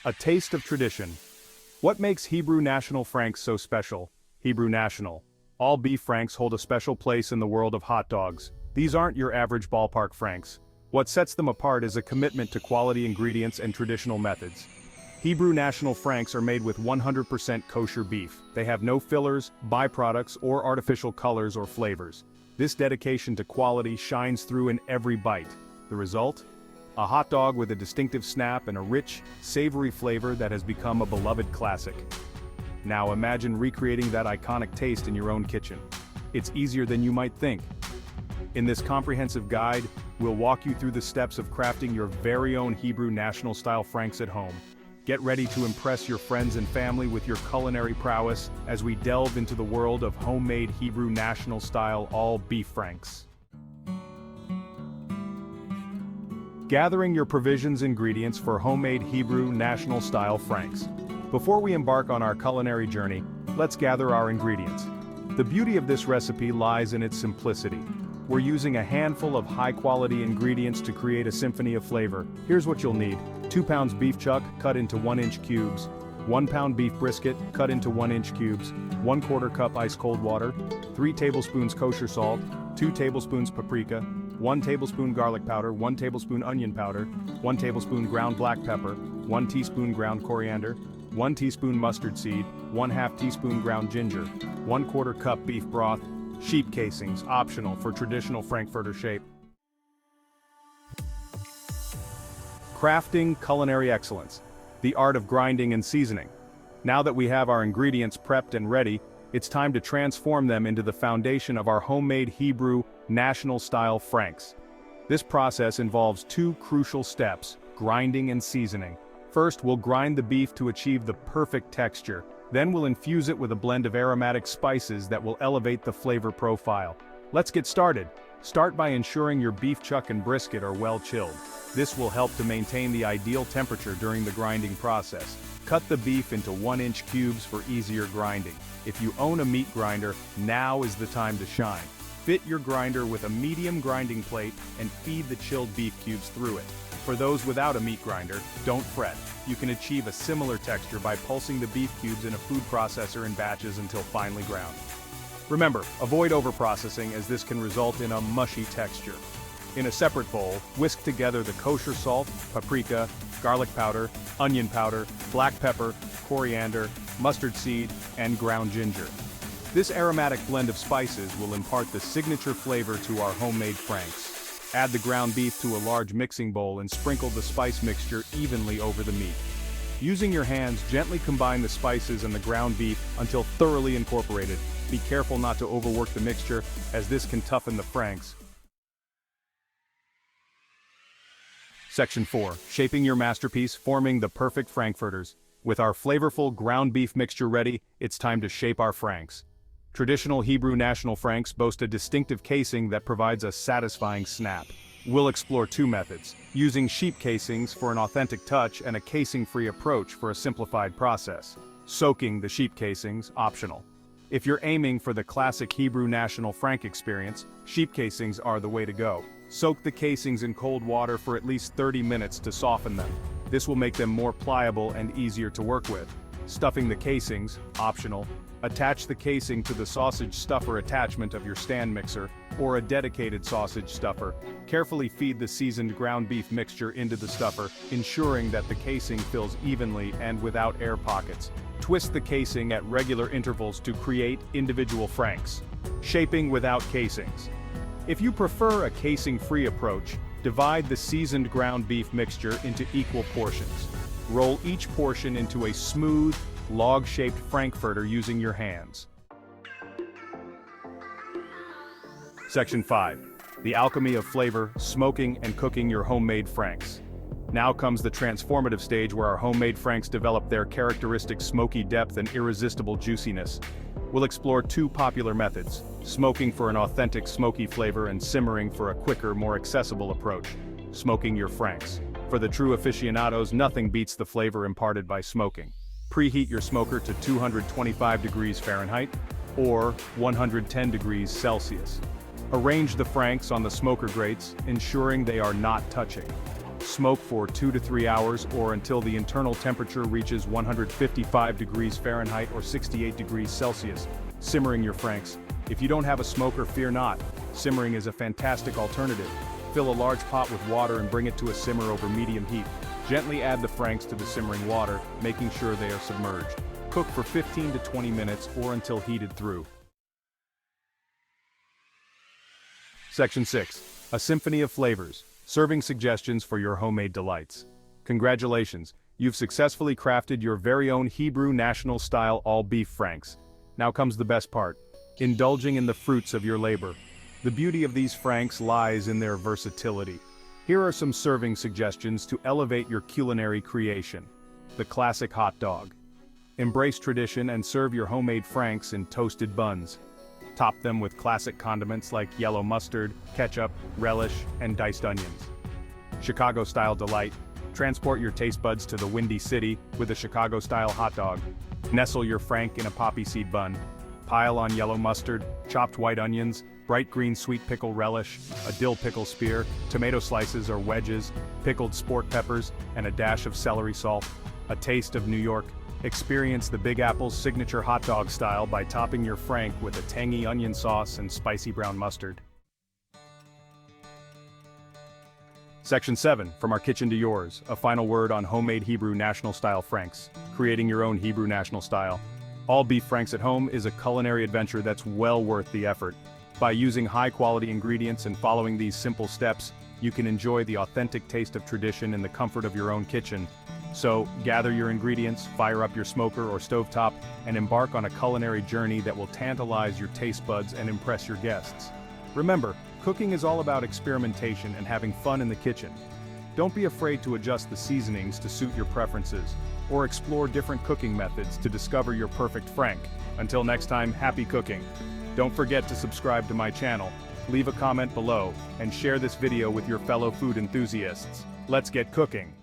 A taste of tradition. What makes Hebrew National Franks so special? Hebrew National. All beef franks hold a special place in the world of hot dogs. These aren't your average ballpark franks. What sets them apart is a commitment to quality ingredients and traditional methods. Hebrew National Franks are made with 100% kosher beef. They have no fillers, byproducts, or artificial colors or flavors. This dedication to quality shines through in every bite. The result? A hot dog with a distinctive snap and a rich, savory flavor that has become a beloved classic. Now imagine recreating that iconic taste in your own kitchen. It's easier than you might think. In this comprehensive guide, we'll walk you through the steps of crafting your very own Hebrew National Style Franks at home. Get ready to impress your friends and family with your culinary prowess as we delve into the world of homemade Hebrew National Style all-beef franks. Gathering your provisions ingredients for homemade Hebrew National Style Franks. Before we embark on our culinary journey, let's gather our ingredients. The beauty of this recipe lies in its simplicity. We're using a handful of high-quality ingredients to create a symphony of flavor. Here's what you'll need. 2 pounds beef chuck cut into 1-inch cubes, 1 pound beef brisket cut into 1-inch cubes, 1/4 cup ice-cold water, 3 tablespoons kosher salt, 2 tablespoons paprika, 1 tablespoon garlic powder, 1 tablespoon onion powder, 1 tablespoon ground black pepper, 1 teaspoon ground coriander, 1 teaspoon mustard seed, 1/2 teaspoon ground ginger, 1/4 cup beef broth, sheep casings, optional for traditional Frankfurter shape. Crafting culinary excellence. The art of grinding and seasoning. Now that we have our ingredients prepped and ready, it's time to transform them into the foundation of our homemade Hebrew National Style Franks. This process involves 2 crucial steps: grinding and seasoning. First, we'll grind the beef to achieve the perfect texture. Then we'll infuse it with a blend of aromatic spices that will elevate the flavor profile. Let's get started. Start by ensuring your beef chuck and brisket are well chilled. This will help to maintain the ideal temperature during the grinding process. Cut the beef into 1-inch cubes for easier grinding. If you own a meat grinder, now is the time to shine. Fit your grinder with a medium grinding plate and feed the chilled beef cubes through it. For those without a meat grinder, don't fret. You can achieve a similar texture by pulsing the beef cubes in a food processor in batches until finely ground. Remember, avoid overprocessing as this can result in a mushy texture. In a separate bowl, whisk together the kosher salt, paprika, garlic powder, onion powder, black pepper, coriander, mustard seed, and ground ginger. This aromatic blend of spices will impart the signature flavor to our homemade franks. Add the ground beef to a large mixing bowl and sprinkle the spice mixture evenly over the meat. Using your hands, gently combine the spices and the ground beef until thoroughly incorporated. Be careful not to overwork the mixture, as this can toughen the franks. Section 4. Shaping your masterpiece, forming the perfect Frankfurters. With our flavorful ground beef mixture ready, it's time to shape our franks. Traditional Hebrew National Franks boast a distinctive casing that provides a satisfying snap. We'll explore 2 methods, using sheep casings for an authentic touch and a casing-free approach for a simplified process. Soaking the sheep casings, optional. If you're aiming for the classic Hebrew National Frank experience, sheep casings are the way to go. Soak the casings in cold water for at least 30 minutes to soften them. This will make them more pliable and easier to work with. Stuffing the casings, optional. Attach the casing to the sausage stuffer attachment of your stand mixer, or a dedicated sausage stuffer. Carefully feed the seasoned ground beef mixture into the stuffer, ensuring that the casing fills evenly and without air pockets. Twist the casing at regular intervals to create individual franks. Shaping without casings. If you prefer a casing-free approach, divide the seasoned ground beef mixture into equal portions. Roll each portion into a smooth, log-shaped Frankfurter using your hands. Section 5. The alchemy of flavor, smoking and cooking your homemade franks. Now comes the transformative stage where our homemade franks develop their characteristic smoky depth and irresistible juiciness. We'll explore 2 popular methods, smoking for an authentic smoky flavor and simmering for a quicker, more accessible approach. Smoking your franks. For the true aficionados, nothing beats the flavor imparted by smoking. Preheat your smoker to 225 degrees Fahrenheit, or 110 degrees Celsius. Arrange the franks on the smoker grates, ensuring they are not touching. Smoke for 2 to 3 hours or until the internal temperature reaches 155 degrees Fahrenheit or 68 degrees Celsius, simmering your franks. If you don't have a smoker, fear not. Simmering is a fantastic alternative. Fill a large pot with water and bring it to a simmer over medium heat. Gently add the franks to the simmering water, making sure they are submerged. Cook for 15 to 20 minutes or until heated through. Section 6. A symphony of flavors. Serving suggestions for your homemade delights. Congratulations, you've successfully crafted your very own Hebrew national-style all-beef franks. Now comes the best part. Indulging in the fruits of your labor. The beauty of these franks lies in their versatility. Here are some serving suggestions to elevate your culinary creation. The classic hot dog. Embrace tradition and serve your homemade franks in toasted buns. Top them with classic condiments like yellow mustard, ketchup, relish, and diced onions. Chicago-style delight. Transport your taste buds to the Windy City with a Chicago-style hot dog. Nestle your frank in a poppy seed bun. Pile on yellow mustard, chopped white onions, bright green sweet pickle relish, a dill pickle spear, tomato slices or wedges, pickled sport peppers, and a dash of celery salt. A taste of New York. Experience the Big Apple's signature hot dog style by topping your frank with a tangy onion sauce and spicy brown mustard. Section 7, From Our Kitchen to Yours, a final word on homemade Hebrew national-style franks. Creating your own Hebrew national style. All beef franks at home is a culinary adventure that's well worth the effort. By using high-quality ingredients and following these simple steps, you can enjoy the authentic taste of tradition in the comfort of your own kitchen. So, gather your ingredients, fire up your smoker or stovetop, and embark on a culinary journey that will tantalize your taste buds and impress your guests. Remember, cooking is all about experimentation and having fun in the kitchen. Don't be afraid to adjust the seasonings to suit your preferences, or explore different cooking methods to discover your perfect frank. Until next time, happy cooking! Don't forget to subscribe to my channel, leave a comment below, and share this video with your fellow food enthusiasts. Let's get cooking!